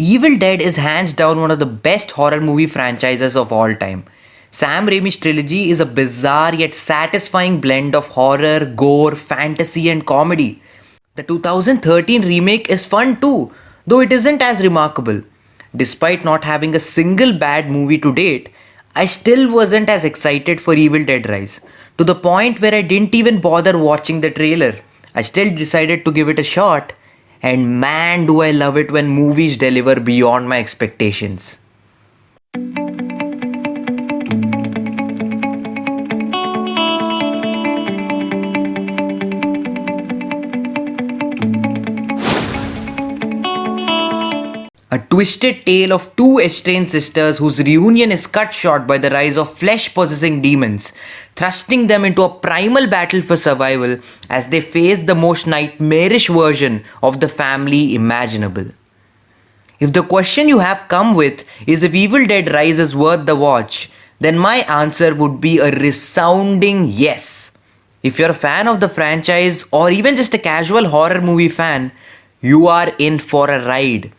Evil Dead is hands down one of the best horror movie franchises of all time. Sam Raimi's trilogy is a bizarre yet satisfying blend of horror, gore, fantasy, and comedy. The 2013 remake is fun too, though it isn't as remarkable. Despite not having a single bad movie to date, I still wasn't as excited for Evil Dead Rise, to the point where I didn't even bother watching the trailer. I still decided to give it a shot, and man, do I love it when movies deliver beyond my expectations. A twisted tale of two estranged sisters whose reunion is cut short by the rise of flesh possessing demons, thrusting them into a primal battle for survival as they face the most nightmarish version of the family imaginable. If the question you have come with is if Evil Dead Rise is worth the watch, then my answer would be a resounding yes. If you're a fan of the franchise or even just a casual horror movie fan, you are in for a ride.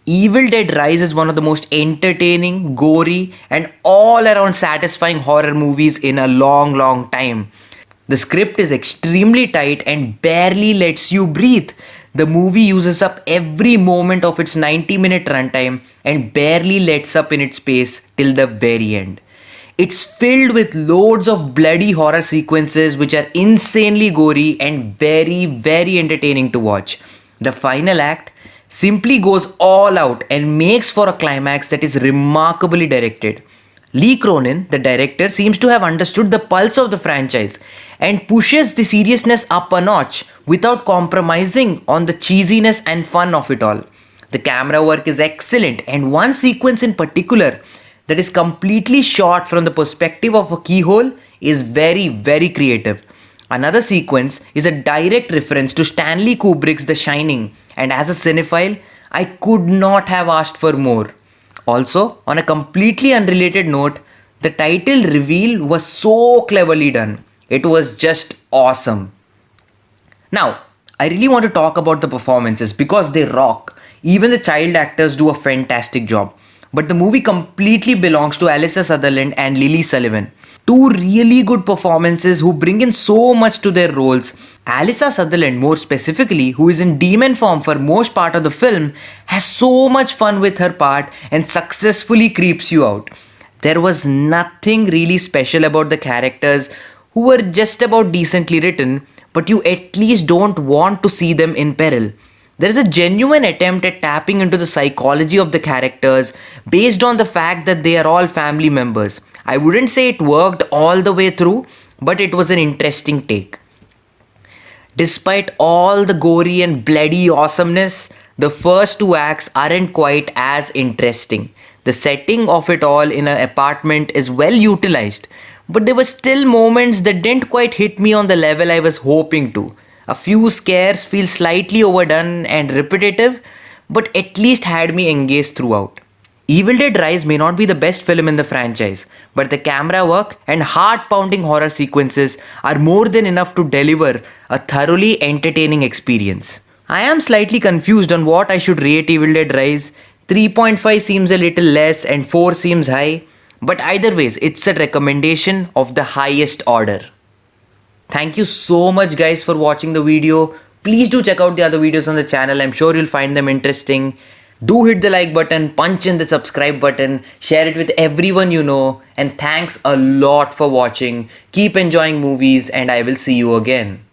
Evil Dead Rise is one of the most entertaining, gory, and all around satisfying horror movies in a long time. The script is extremely tight and barely lets you breathe. The movie uses up every moment of its 90-minute runtime and barely lets up in its pace till the very end. It's filled with loads of bloody horror sequences which are insanely gory and very entertaining to watch. The final act simply goes all out and makes for a climax that is remarkably directed. Lee Cronin, the director, seems to have understood the pulse of the franchise and pushes the seriousness up a notch without compromising on the cheesiness and fun of it all. The camera work is excellent, and one sequence in particular that is completely shot from the perspective of a keyhole is very creative. Another sequence is a direct reference to Stanley Kubrick's The Shining, and as a cinephile, I could not have asked for more. Also, on a completely unrelated note, the title reveal was so cleverly done. It was just awesome. Now, I really want to talk about the performances because they rock. Even the child actors do a fantastic job. But the movie completely belongs to Alyssa Sutherland and Lily Sullivan. Two really good performances who bring in so much to their roles. Alyssa Sutherland, more specifically, who is in demon form for most part of the film, has so much fun with her part and successfully creeps you out. There was nothing really special about the characters who were just about decently written, but you at least don't want to see them in peril. There is a genuine attempt at tapping into the psychology of the characters based on the fact that they are all family members. I wouldn't say it worked all the way through, but it was an interesting take. Despite all the gory and bloody awesomeness, the first two acts aren't quite as interesting. The setting of it all in an apartment is well utilized, but there were still moments that didn't quite hit me on the level I was hoping to. A few scares feel slightly overdone and repetitive, but at least had me engaged throughout. Evil Dead Rise may not be the best film in the franchise, but the camera work and heart-pounding horror sequences are more than enough to deliver a thoroughly entertaining experience. I am slightly confused on what I should rate Evil Dead Rise. 3.5 seems a little less and 4 seems high, but either ways, it's a recommendation of the highest order. Thank you so much guys for watching the video. Please do check out the other videos on the channel. I'm sure you'll find them interesting. Do hit the like button, punch in the subscribe button, share it with everyone you know, and thanks a lot for watching. Keep enjoying movies and I will see you again.